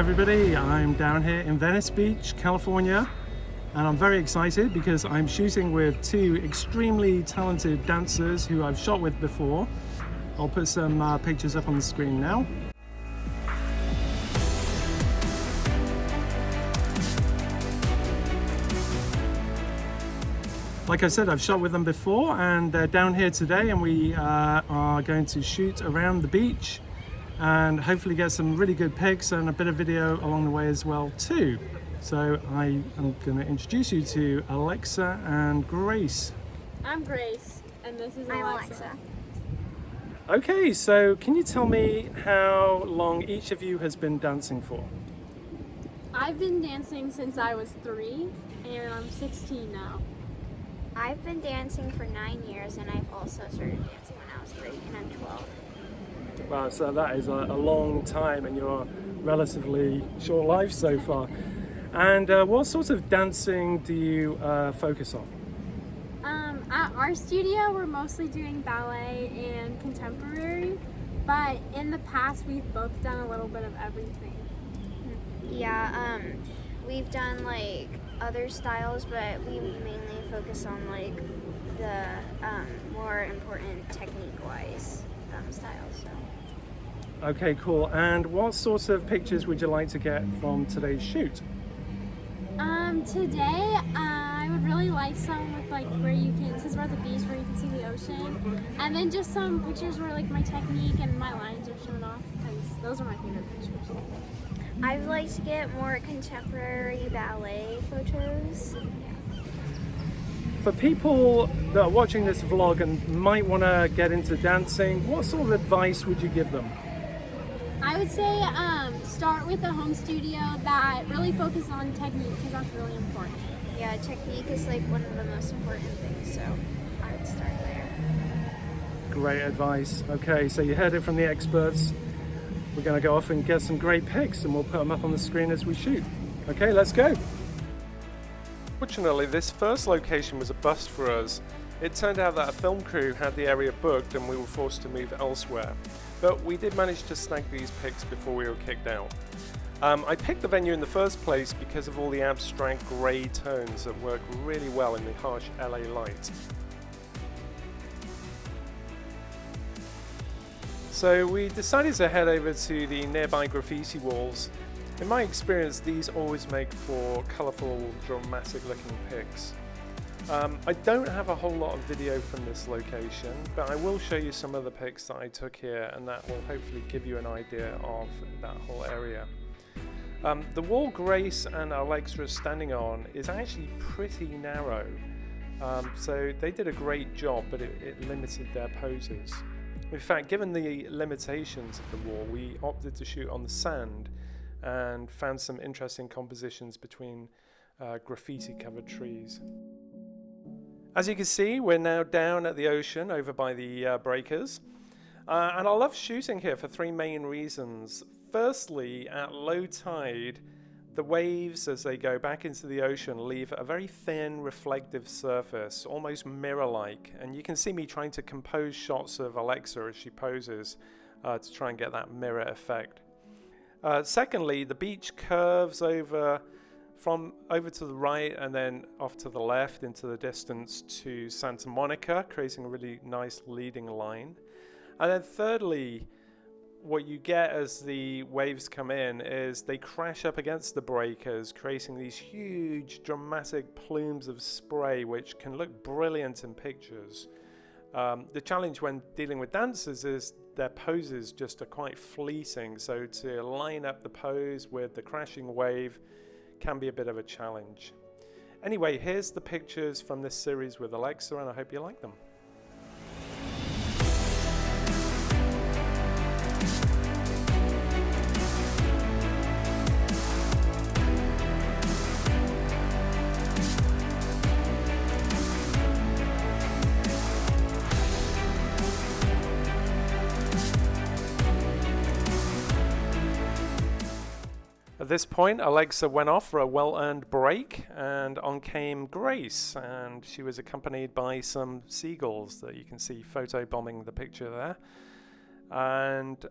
everybody, I'm down here in Venice Beach, California, and I'm very excited because I'm shooting with two extremely talented dancers who I've shot with before. I'll put some pictures up on the screen now. Like I said, I've shot with them before and they're down here today, and we are going to shoot around the beach and hopefully get some really good pics and a bit of video along the way as well too. So I am going to introduce you to Alexa and Grace. I'm Grace and this is Alexa. Okay, so can you tell me how long each of you has been dancing for? I've been dancing since I was 3 and I'm 16 now. I've been dancing for 9 years, and I've also started dancing when I was 3 and I'm 12. Wow, so that is a long time in your relatively short life so far. And what sort of dancing do you focus on? At our studio, we're mostly doing ballet and contemporary, but in the past, we've both done a little bit of everything. Yeah, we've done like other styles, but we mainly focus on like the more important technique-wise styles. So. Okay, cool. And what sorts of pictures would you like to get from today's shoot? Today, I would really like some with like where you can, since we're at the beach, where you can see the ocean, and then just some pictures where like my technique and my lines are shown off, because those are my favorite pictures. I would like to get more contemporary ballet photos. For people that are watching this vlog and might want to get into dancing, what sort of advice would you give them? I would say start with a home studio that really focuses on technique, because that's really important. Yeah, technique is like one of the most important things, so I would start there. Great advice. Okay, so you heard it from the experts. We're going to go off and get some great pics and we'll put them up on the screen as we shoot. Okay, let's go. Fortunately, this first location was a bust for us. It turned out that a film crew had the area booked and we were forced to move elsewhere. But we did manage to snag these pics before we were kicked out. I picked the venue in the first place because of all the abstract grey tones that work really well in the harsh LA light. So we decided to head over to the nearby graffiti walls. In my experience, these always make for colourful, dramatic looking pics. I don't have a whole lot of video from this location, but I will show you some of the pics that I took here, and that will hopefully give you an idea of that whole area. The wall Grace and Alexa are standing on is actually pretty narrow, so they did a great job, but it limited their poses. In fact, given the limitations of the wall, we opted to shoot on the sand and found some interesting compositions between graffiti-covered trees. As you can see, we're now down at the ocean over by the breakers. And I love shooting here for 3 main reasons. Firstly, at low tide, the waves as they go back into the ocean leave a very thin reflective surface, almost mirror-like, and you can see me trying to compose shots of Alexa as she poses to try and get that mirror effect. Secondly, the beach curves over to the right and then off to the left into the distance to Santa Monica, creating a really nice leading line. And then thirdly, what you get as the waves come in is they crash up against the breakers, creating these huge dramatic plumes of spray which can look brilliant in pictures. The challenge when dealing with dancers is their poses just are quite fleeting, so to line up the pose with the crashing wave can be a bit of a challenge. Anyway, here's the pictures from this series with Alexa, and I hope you like them. At this point, Alexa went off for a well-earned break, and on came Grace, and she was accompanied by some seagulls that you can see photobombing the picture there. And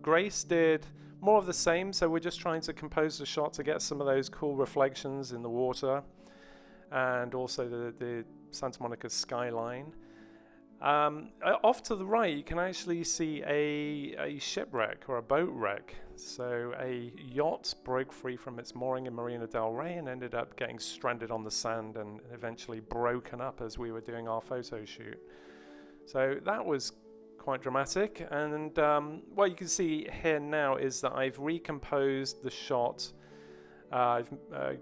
Grace did more of the same, so we're just trying to compose the shot to get some of those cool reflections in the water and also the Santa Monica skyline. Off to the right, you can actually see a shipwreck or a boat wreck. So a yacht broke free from its mooring in Marina del Rey and ended up getting stranded on the sand and eventually broken up as we were doing our photo shoot. So that was quite dramatic. And what you can see here now is that I've recomposed the shot.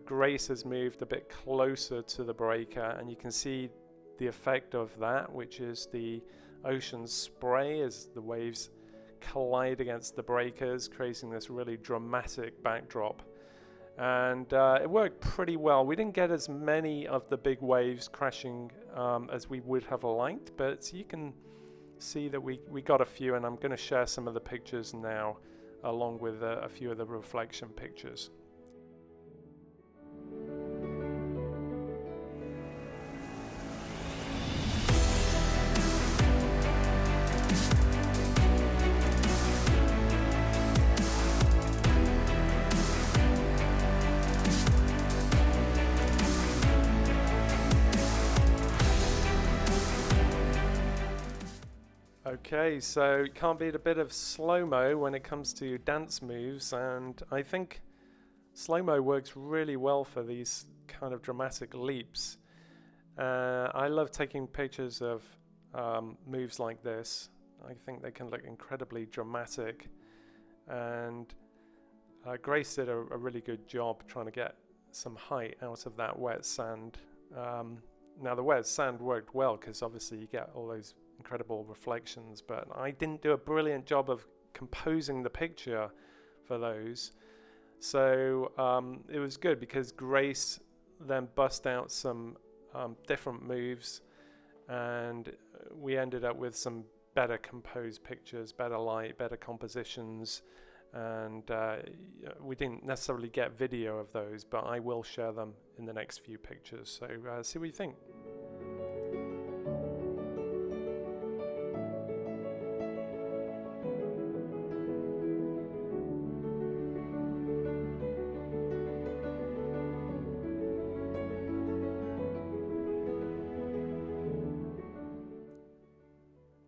Grace has moved a bit closer to the breaker, and you can see the effect of that, which is the ocean spray as the waves collide against the breakers, creating this really dramatic backdrop. And it worked pretty well. We didn't get as many of the big waves crashing as we would have liked, but you can see that we got a few, and I'm going to share some of the pictures now along with a few of the reflection pictures. Okay, so you can't beat a bit of slow-mo when it comes to dance moves, and I think slow-mo works really well for these kind of dramatic leaps. I love taking pictures of moves like this. I think they can look incredibly dramatic, and Grace did a really good job trying to get some height out of that wet sand. Now the wet sand worked well because obviously you get all those incredible reflections, but I didn't do a brilliant job of composing the picture for those. So it was good because Grace then bust out some different moves, and we ended up with some better composed pictures, better light, better compositions, and we didn't necessarily get video of those, but I will share them in the next few pictures. So see what you think.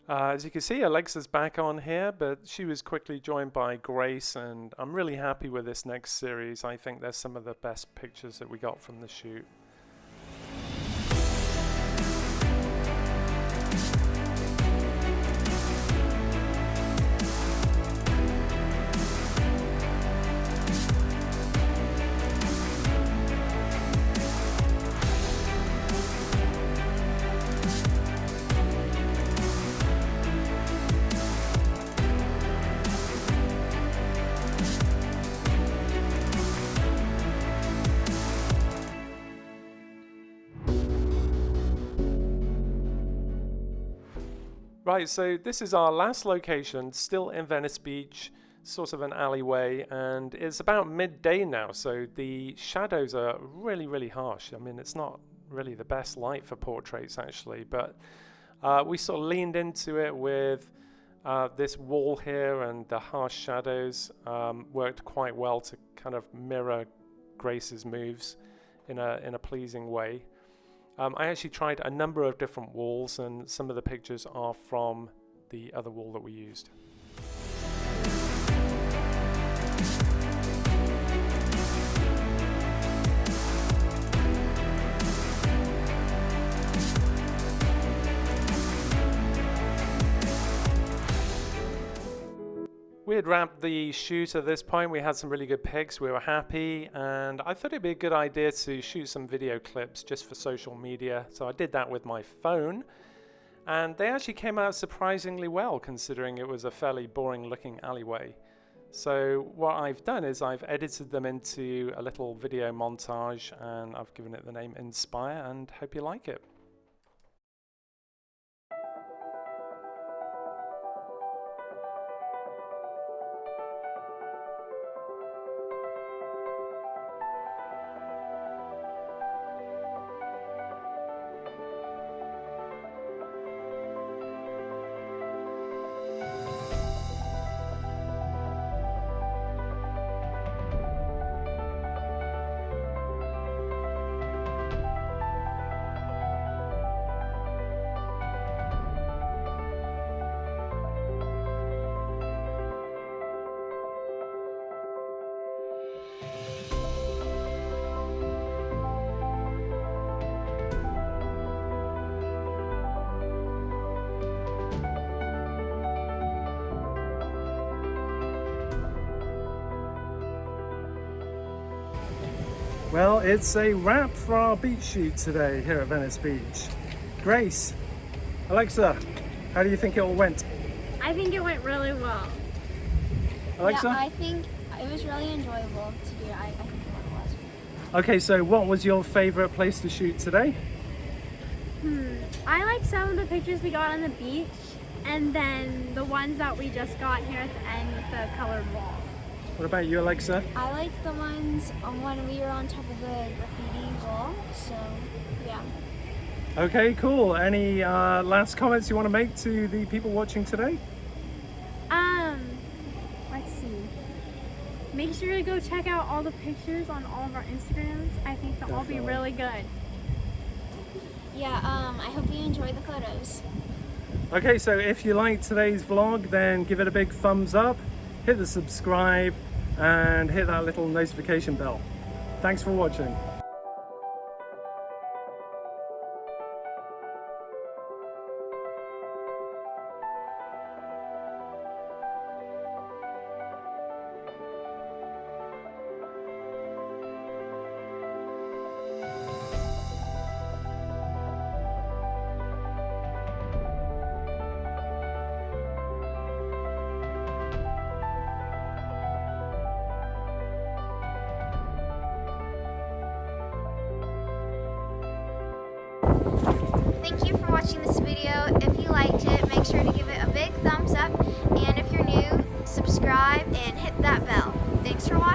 As you can see, Alexa's back on here, but she was quickly joined by Grace, and I'm really happy with this next series. I think there's some of the best pictures that we got from the shoot. Right, so this is our last location, still in Venice Beach, sort of an alleyway, and it's about midday now, so the shadows are really, really harsh. I mean, it's not really the best light for portraits, actually, but we sort of leaned into it with this wall here, and the harsh shadows worked quite well to kind of mirror Grace's moves in a pleasing way. I actually tried a number of different walls, and some of the pictures are from the other wall that we used. We had wrapped the shoot at this point. We had some really good pics. We were happy, and I thought it'd be a good idea to shoot some video clips just for social media. So I did that with my phone, and they actually came out surprisingly well, considering it was a fairly boring looking alleyway. So what I've done is I've edited them into a little video montage, and I've given it the name Inspire, and hope you like it. Well, it's a wrap for our beach shoot today here at Venice Beach. Grace, Alexa, how do you think it all went? I think it went really well. Alexa? Yeah, I think it was really enjoyable to do. I think it was. Okay, so what was your favorite place to shoot today? I like some of the pictures we got on the beach, and then the ones that we just got here at the end with the colored wall. What about you, Alexa? I liked the ones when we were on top of the graffiti wall. So, yeah. Okay, cool. Any last comments you want to make to the people watching today? Let's see. Make sure to go check out all the pictures on all of our Instagrams. I think they'll all be Definitely. really good. Yeah, I hope you enjoy the photos. Okay, so if you liked today's vlog, then give it a big thumbs up, hit the subscribe, and hit that little notification bell. Thanks for watching. Thank you for watching this video. If you liked it, make sure to give it a big thumbs up. And if you're new, subscribe and hit that bell. Thanks for watching.